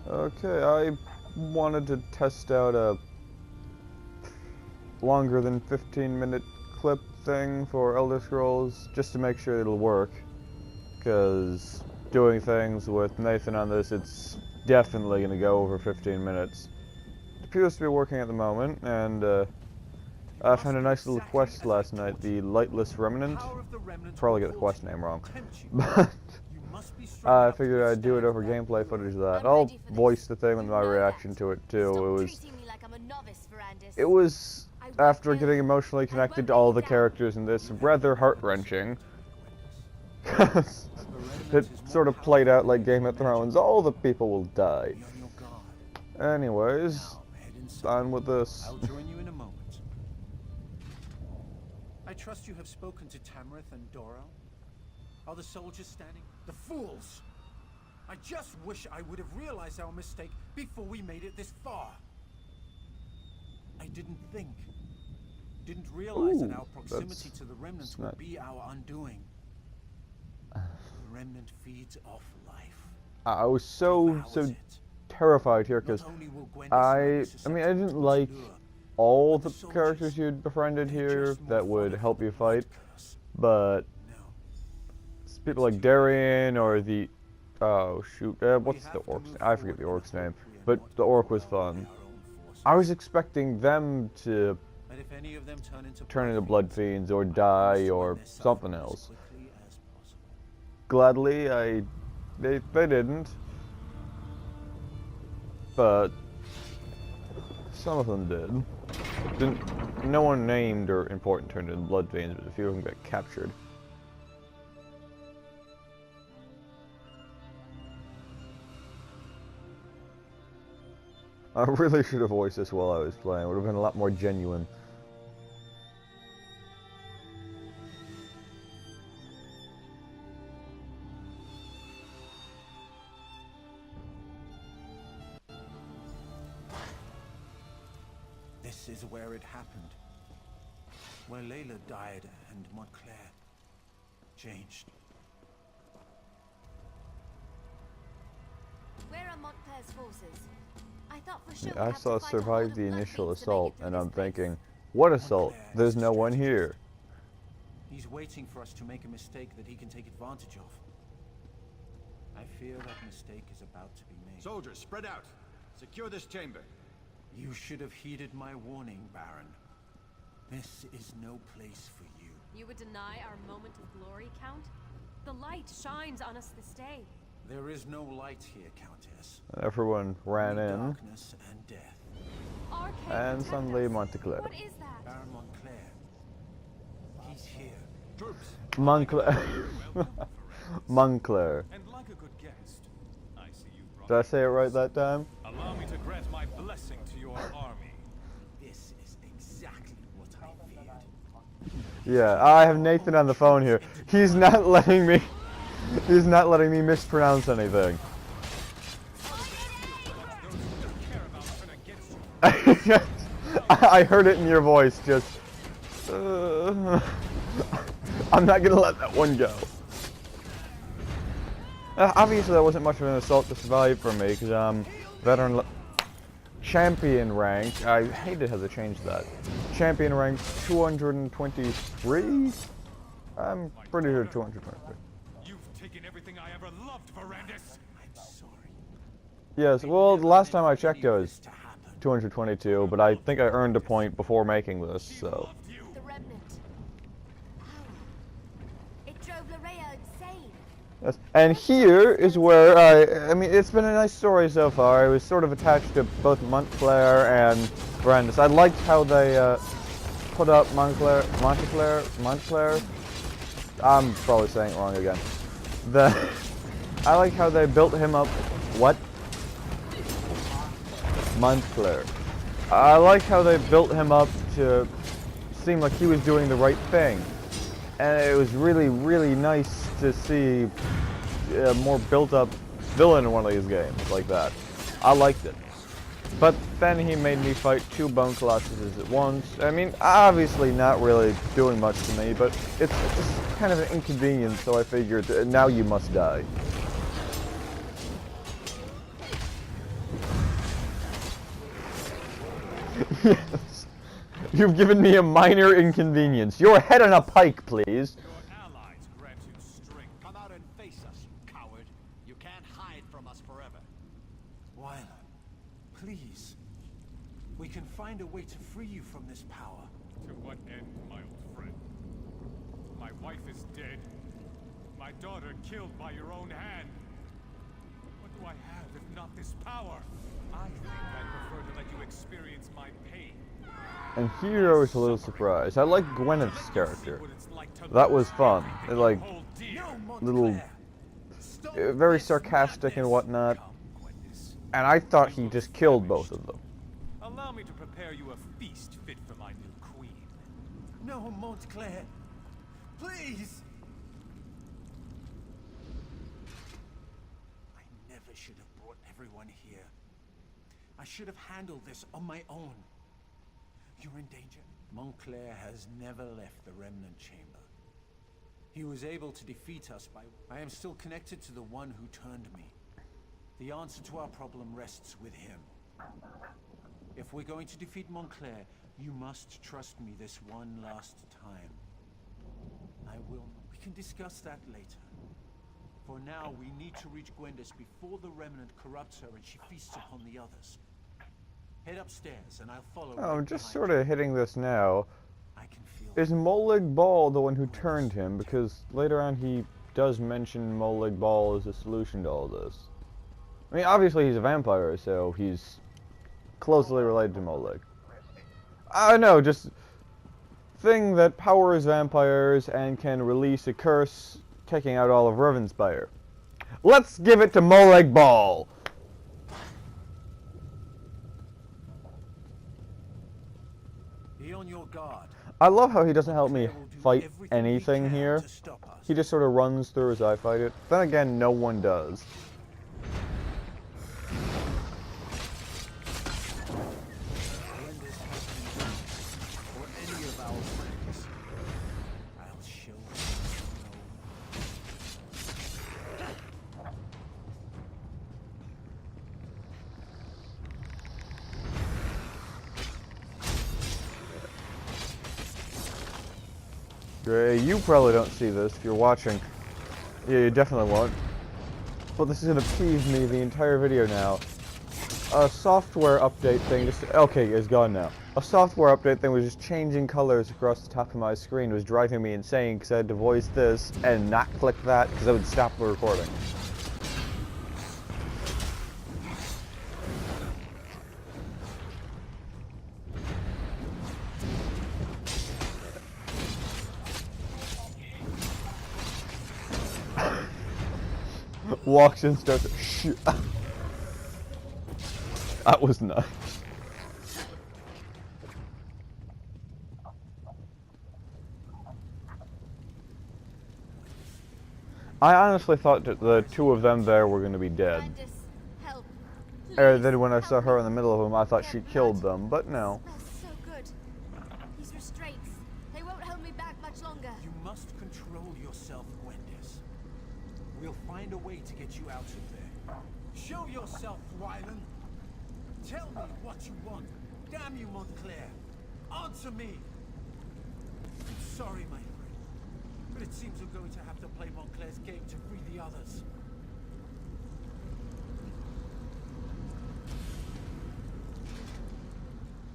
Okay, I wanted to test out a longer than 15-minute clip thing for Elder Scrolls, just to make sure it'll work. Because doing things with Nathan on this, it's definitely going to go over 15 minutes. It appears to be working at the moment, and I found a nice little quest last night, the Lightless Remnant. Probably get the quest name wrong. But I figured I'd do it over gameplay footage of that. I'll voice the thing with my reaction to it too. It was after getting emotionally connected to all the characters in this, rather heart-wrenching. It sort of played out like Game of Thrones. All the people will die. Anyways, on with this. I'll join you in a moment. I trust you have spoken to Tamrith and Doro. Are the soldiers standing? The fools! I just wish I would have realized our mistake before we made it this far. I didn't realize that our proximity to the remnants would be our undoing. The remnant feeds off life. I was so terrified here because I mean I didn't like all the characters you'd befriended here that would help you fight, but people like Darian or the what's the orc's name? I forget the orc's name, but the orc was fun. I was expecting them to turn into blood fiends or die or something else. Gladly, they didn't, but some of them did. No one named or important turned into blood fiends, but a few of them got captured. I really should have voiced this while I was playing. It would have been a lot more genuine. This is where it happened. Where Layla died and Montclair changed. Where are Montclair's forces? I thought for sure I saw survive the initial assault, and I'm thinking, what assault? There's no one here. He's waiting for us to make a mistake that he can take advantage of. I fear that mistake is about to be made. Soldiers, spread out. Secure this chamber. You should have heeded my warning, Baron. This is no place for you. You would deny our moment of glory, Count? The light shines on us this day. There is no light here, Countess. Everyone ran in, darkness and death. and suddenly Montclair. What is that? Baron Montclair. He's here. Troops. Montclair. Montclair. And like a good guest, I see you brought. Did I say it right that time? Allow me to grant my blessing to your army. This is exactly what I feared. Yeah, I have Nathan on the phone here. He's not letting me mispronounce anything. I heard it in your voice, just... I'm not gonna let that one go. Obviously that wasn't much of an assault to survive for me, because I'm veteran champion rank. I hated how they changed that. Champion rank 223? I'm pretty sure 223. You've taken everything I ever loved, Verandis. I'm sorry. Yes, well, the last time I checked it was 222, but I think I earned a point before making this, so... The remnant. It drove Larea insane. Yes. And here is where I mean, it's been a nice story so far. I was sort of attached to both Montclair and Brandis. I liked how they put up Montclair. I'm probably saying it wrong again. I like how they built him up. What? Montclair. I like how they built him up to seem like he was doing the right thing. And it was really, really nice to see a more built-up villain in one of these games like that. I liked it. But then he made me fight two bone colossuses at once. I mean, obviously not really doing much to me, but it's just kind of an inconvenience, so I figured now you must die. Yes. You've given me a minor inconvenience. Your head on a pike, please. Your allies grant you strength. Come out and face us, you coward. You can't hide from us forever. Wyland, please. We can find a way to free you from this power. To what end, my old friend? My wife is dead. My daughter killed by your own hand. What do I have if not this power? I think I prefer to let you experience my pain. And here I was a little surprised. I like Gwyneth's character. That was fun. It, like, little, very sarcastic and whatnot. And I thought he just killed both of them. Allow me to prepare you a feast fit for my new queen. No, Montclair. Please. I never should have brought everyone here. I should have handled this on my own. You're in danger. Montclair has never left the Remnant Chamber. He was able to defeat us by... I am still connected to the one who turned me. The answer to our problem rests with him. If we're going to defeat Montclair, you must trust me this one last time. I will... We can discuss that later. For now, we need to reach Gwendis before the Remnant corrupts her and she feasts upon the others. Head upstairs and I'll follow. Oh, I'm just sort of hitting this now. I can feel... Is Molag Bal the one who turned him? Because later on he does mention Molag Bal as a solution to all this. I mean, obviously he's a vampire, so he's closely related to Molag. I know, just thing that powers vampires and can release a curse, taking out all of Ravenspire. Let's give it to Molag Bal! Be on your guard. I love how he doesn't help me fight anything here. He just sort of runs through as I fight it. Then again, no one does. You probably don't see this if you're watching. Yeah, you definitely won't. But this is gonna peeve me the entire video now. A software update thing just... Okay, it's gone now. A software update thing was just changing colors across the top of my screen. It was driving me insane because I had to voice this and not click that because I would stop the recording. Walks in, starts shoot. That was nice. I honestly thought that the two of them there were going to be dead. Help. Or then when I saw her in the middle of them, I thought she killed them, but no. Smells so good. These restraints, they won't hold me back much longer. You must control yourself, Gwendis. We'll find a way to get you out of there. Show yourself, Wyland. Tell me what you want. Damn you, Montclair. Answer me. I'm sorry, my friend, but it seems we're going to have to play Montclair's game to free the others.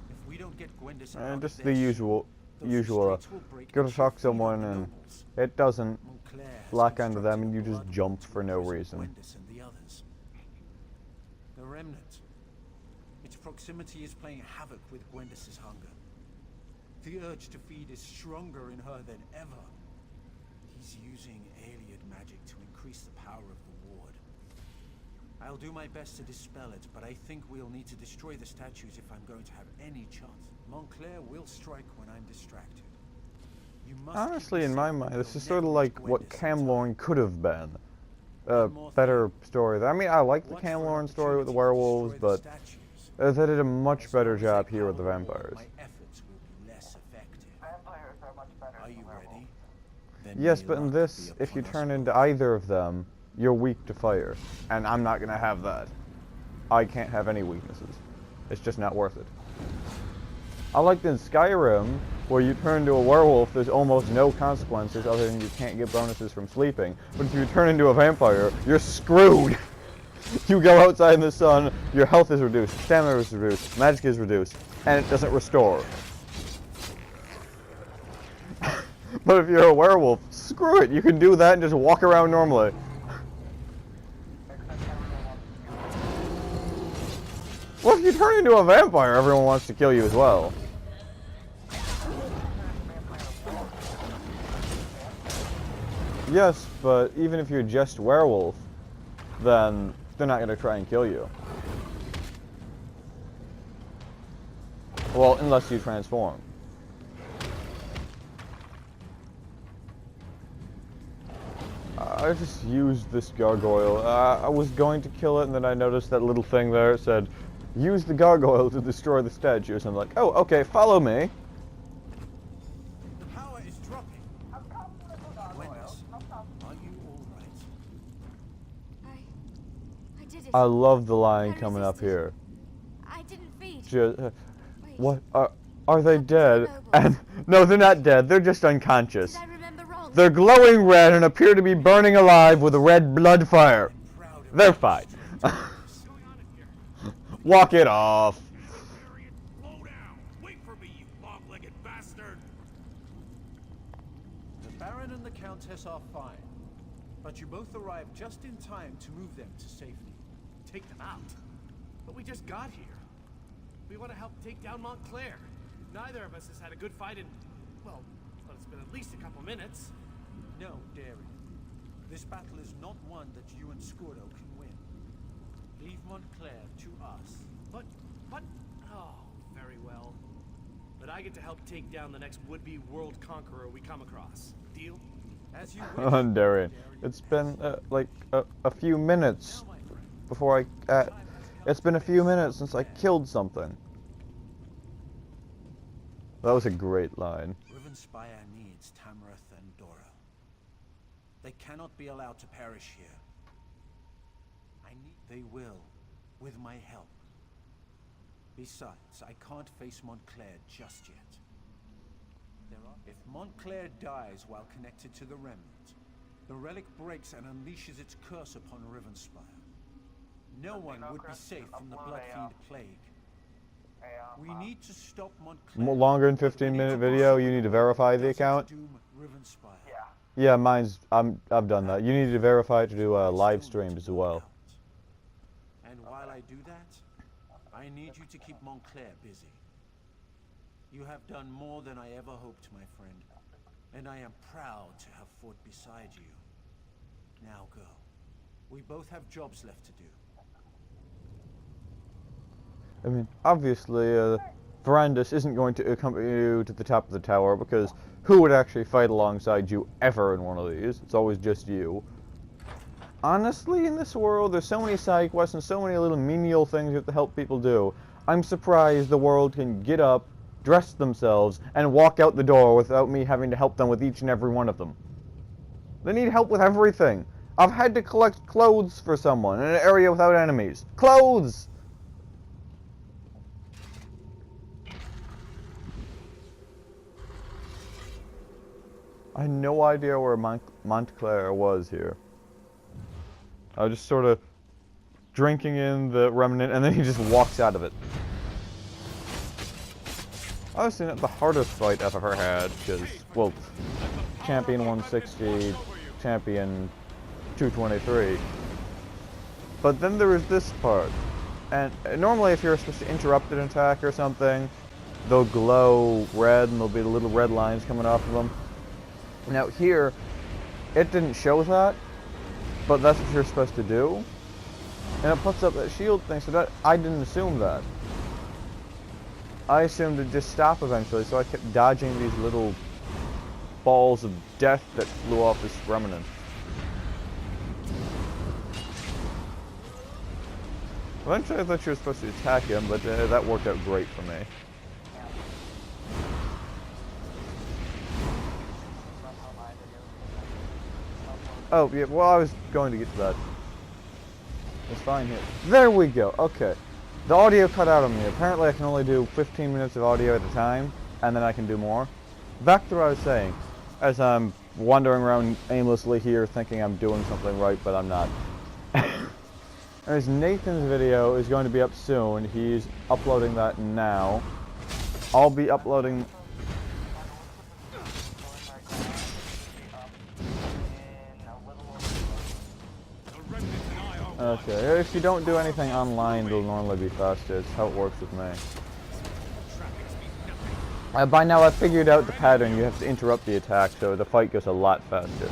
If we don't get Gwendis out Just of the this, usual, those restraints will break go and to she'll talk to free someone the and nobles. it doesn't Montclair has lock onto them constructed and you a just blood jump to for no imprison reason. Gwendis and the others. The Remnant. Its proximity is playing havoc with Gwendis' hunger. The urge to feed is stronger in her than ever. He's using alien magic to increase the power of the ward. I'll do my best to dispel it, but I think we'll need to destroy the statues if I'm going to have any chance. Montclair will strike when I'm distracted. You must Honestly, in my mind, this is sort of like what Camlorn could have been. A better story. I mean, I like the Camlorn story with the werewolves, but they did a much better job here with the vampires. My efforts will be less effective. Are you ready? Then Yes, may but in luck this, be if you upon us turn both. into either of them, you're weak to fire. And I'm not gonna have that. I can't have any weaknesses. It's just not worth it. Unlike in Skyrim, where you turn into a werewolf, there's almost no consequences other than you can't get bonuses from sleeping. But if you turn into a vampire, you're screwed! You go outside in the sun, your health is reduced, stamina is reduced, magic is reduced, and it doesn't restore. But if you're a werewolf, screw it, you can do that and just walk around normally. Well, if you turn into a vampire, everyone wants to kill you as well. Yes, but even if you're just werewolf, then they're not going to try and kill you. Well, unless you transform. I just used this gargoyle. I was going to kill it, and then I noticed that little thing there. It said, use the gargoyle to destroy the statues. I'm like, oh, okay, follow me. The power is dropping. Witness, are you all right? I did it. I love the line I coming up resisted. here. I didn't feed. Just, Wait. what? Are they Captain dead? Noble. And no, they're not dead. They're just unconscious. Did I remember wrong? They're glowing red and appear to be burning alive with a red blood fire. I'm proud of They're you. fine. Walk it off. Slow down! Wait for me, you long-legged bastard! The Baron and the Countess are fine, but you both arrived just in time to move them to safety. Take them out? But we just got here. We want to help take down Montclair. Neither of us has had a good fight in, well, it's been at least a couple minutes. No, Darian. This battle is not one that you and Scordo can win. Leave Montclair to us. But, oh, very well. But I get to help take down the next would-be world conqueror we come across. Deal? As you Oh, wish. Darian. It's been like a few minutes before I. It's been a few minutes since I killed something. That was a great line. Rivenspire needs Tamarath and Dora. They cannot be allowed to perish here. They will, with my help. Besides, I can't face Montclair just yet. If Montclair dies while connected to the Remnant, the relic breaks and unleashes its curse upon Rivenspire. No one would be safe from the Blood Fiend plague. We need to stop Montclair. Longer than 15-minute video. You need to verify the account. Doom Rivenspire. Yeah, mine's. I've done that. You need to verify it to do live streams as well. And while I do that, I need you to keep Montclair busy. You have done more than I ever hoped, my friend, and I am proud to have fought beside you. Now go. We both have jobs left to do. I mean, obviously, Verandis isn't going to accompany you to the top of the tower, because who would actually fight alongside you ever in one of these? It's always just you. Honestly, in this world, there's so many side quests and so many little menial things you have to help people do. I'm surprised the world can get up, dress themselves, and walk out the door without me having to help them with each and every one of them. They need help with everything. I've had to collect clothes for someone in an area without enemies. Clothes! I had no idea where Montclair was here. I was just sort of drinking in the remnant, and then he just walks out of it. Honestly, not the hardest fight I've ever had, because, well, Champion 160, Champion 223. But then there was this part, and normally if you're supposed to interrupt an attack or something, they'll glow red, and there'll be little red lines coming off of them. Now here, it didn't show that, but that's what you're supposed to do. And it puts up that shield thing, so that I didn't assume that. I assumed it'd just stop eventually, so I kept dodging these little balls of death that flew off this remnant. Eventually I thought you were supposed to attack him, but that worked out great for me. Oh, yeah, well, I was going to get to that. It's fine here. There we go, okay. The audio cut out on me. Apparently I can only do 15 minutes of audio at a time, and then I can do more. Back to what I was saying, as I'm wandering around aimlessly here thinking I'm doing something right, but I'm not. Anyways, Nathan's video is going to be up soon. He's uploading that now. I'll be uploading... Okay, if you don't do anything online, it'll normally be faster. It's how it works with me. By now I've figured out the pattern. You have to interrupt the attack, so the fight goes a lot faster.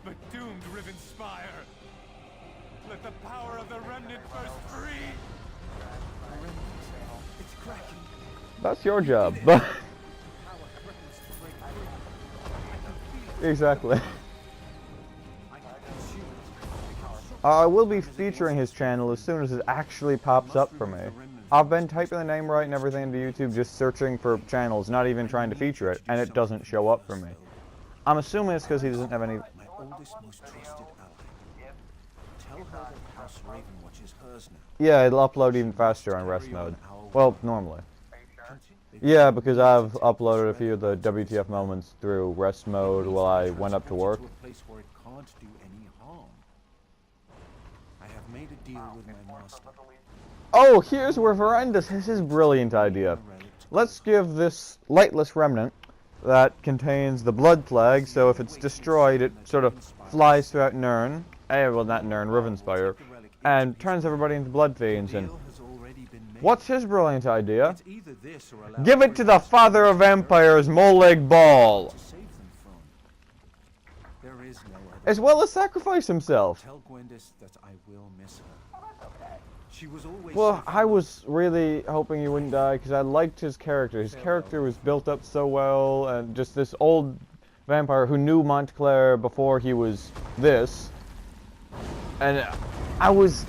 But doomed Riven Spire. Let the power of the remnant burst free. It's cracking. That's your job, but... Exactly. I will be featuring his channel as soon as it actually pops up for me. I've been typing the name right and everything into YouTube, just searching for channels, not even trying to feature it, and it doesn't show up for me. I'm assuming it's because he doesn't have any... My oldest, most trusted ally. Tell her that House Ravenwatch is hers now. Yeah, it'll upload even faster on rest mode. Well, normally. Yeah, because I've uploaded a few of the WTF moments through rest mode while I went up to work. To a place where it can't do any harm. I have made a deal with my master. Oh, here's where Verandus has his brilliant idea. Let's give this lightless remnant that contains the blood plague, so if it's destroyed, it sort of flies throughout Nirn, well not Nirn, Rivenspire, and turns everybody into blood fiends. And what's his brilliant idea? Give it to the father of vampires, Molag Bal, as well as sacrifice himself. Tell Gwendis that I will miss her. She was always Well, I was really hoping he wouldn't die because I liked his character. His character was built up so well, and just this old vampire who knew Montclair before he was this. And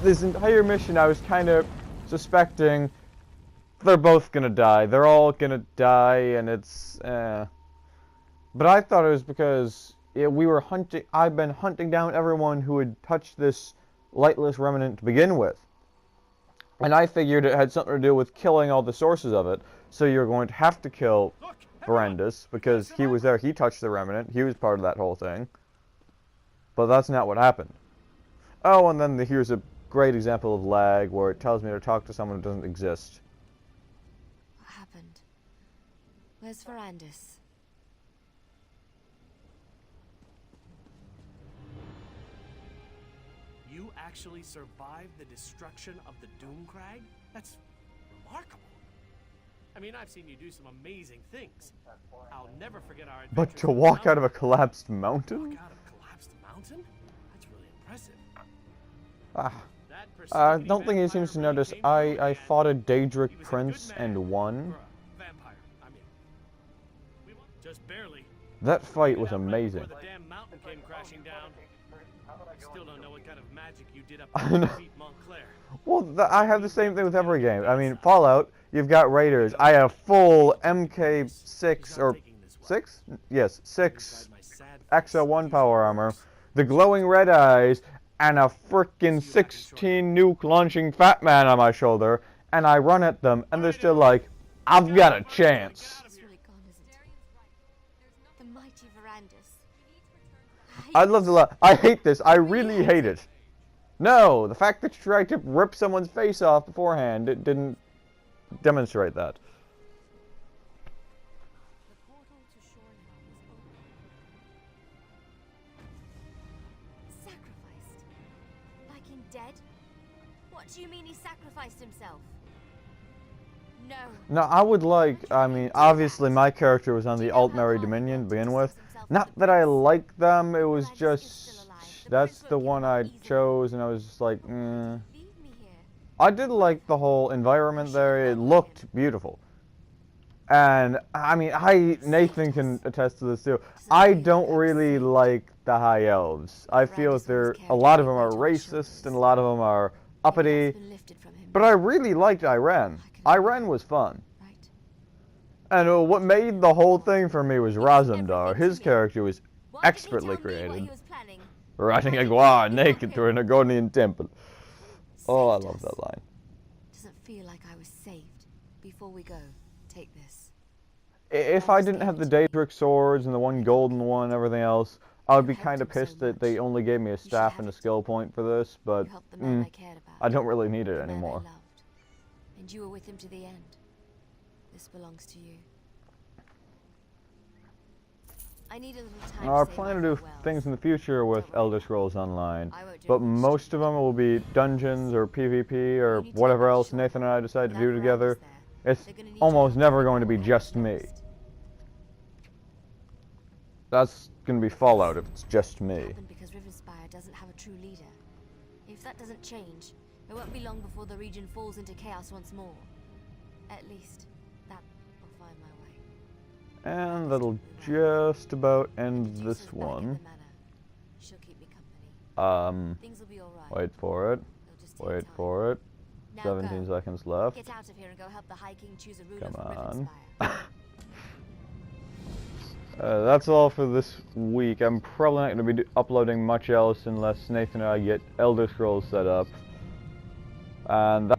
this entire mission, I was kind of suspecting they're both gonna die. They're all gonna die, and it's, But I thought it was because I've been hunting down everyone who had touched this lightless remnant to begin with. And I figured it had something to do with killing all the sources of it. So you're going to have to kill Verandus, because he was there, he touched the remnant, he was part of that whole thing. But that's not what happened. Oh, and then here's a great example of lag, where it tells me to talk to someone who doesn't exist. What happened? Where's Verandus? You actually survived the destruction of the Doomcrag? That's remarkable. I mean, I've seen you do some amazing things. I'll never forget our adventures. But to walk out of a collapsed mountain? Walk out of a collapsed mountain? That's really impressive. I don't think he seems to notice. I fought a Daedric prince and won. Vampire, I mean. Just barely. That fight was amazing. Before the damn mountain came crashing down. Still don't know what kind of magic you did up I to know. defeat Montclair. Well, I have the same thing with every game. I mean, Fallout, you've got Raiders. I have full MK6 or 6? Yes, 6 XO1 power armor, the glowing red eyes, and a frickin' 16 nuke launching fat man on my shoulder, and I run at them, and they're still like, I've got a chance. It's really gone, isn't it? The mighty Verandus. I'd love to I hate this. I really hate it. No, the fact that you tried to rip someone's face off beforehand, it didn't demonstrate that. The portal to Shorehelm is open. Sacrificed? Like in dead? What do you mean he sacrificed himself? No. No, I would like, I mean, obviously my character was on the Altmary Dominion to begin with. Not that I like them, it was just, that's the one I chose, and I was just like, Leave me here. I did like the whole environment there, it looked beautiful. And, I mean, Nathan can attest to this too. I don't really like the High Elves. I feel a lot of them are racist, and a lot of them are uppity. Been lifted from him. But I really liked Iran. Iran was fun. Right. And what made the whole thing for me was Razumdar. His character was Why didn't he expertly tell me what he created. was planning? Riding a guar naked through an Argonian temple. Oh, I Saved love us. that line. Doesn't feel like I was saved. Before we go, take this. If I didn't have the Daedric swords and the one golden one and everything else, I would be kind of pissed that they only gave me a staff and a skill point for this, but You helped the man I cared about. I don't really need it the man I anymore. loved. And you were with him to the end. This belongs to you. I need a little time Now, I to say plan my to do farewells. things in the future with Don't worry. Elder Scrolls Online, I won't do but it much most to of them will be dungeons or PvP or You need to whatever get back else to Nathan and I decide to Without do Mirandus together. there, It's they're gonna need almost your never help going to be what just happens me. next. That's going to be Fallout if it's just me. Happened because Rivenspire doesn't have a true leader. If that doesn't change, it won't be long before the region falls into chaos once more. At least, that will find my way. And that'll just about end Medusa's this back at one. the manor. She'll keep me company. Things will be alright. Wait for it. It'll just take Wait time. for it. Now 17 go. seconds left. Get out of here and go help the High King choose a ruler Come for on. Rivenspire. That's all for this week. I'm probably not going to be uploading much else unless Nathan and I get Elder Scrolls set up. And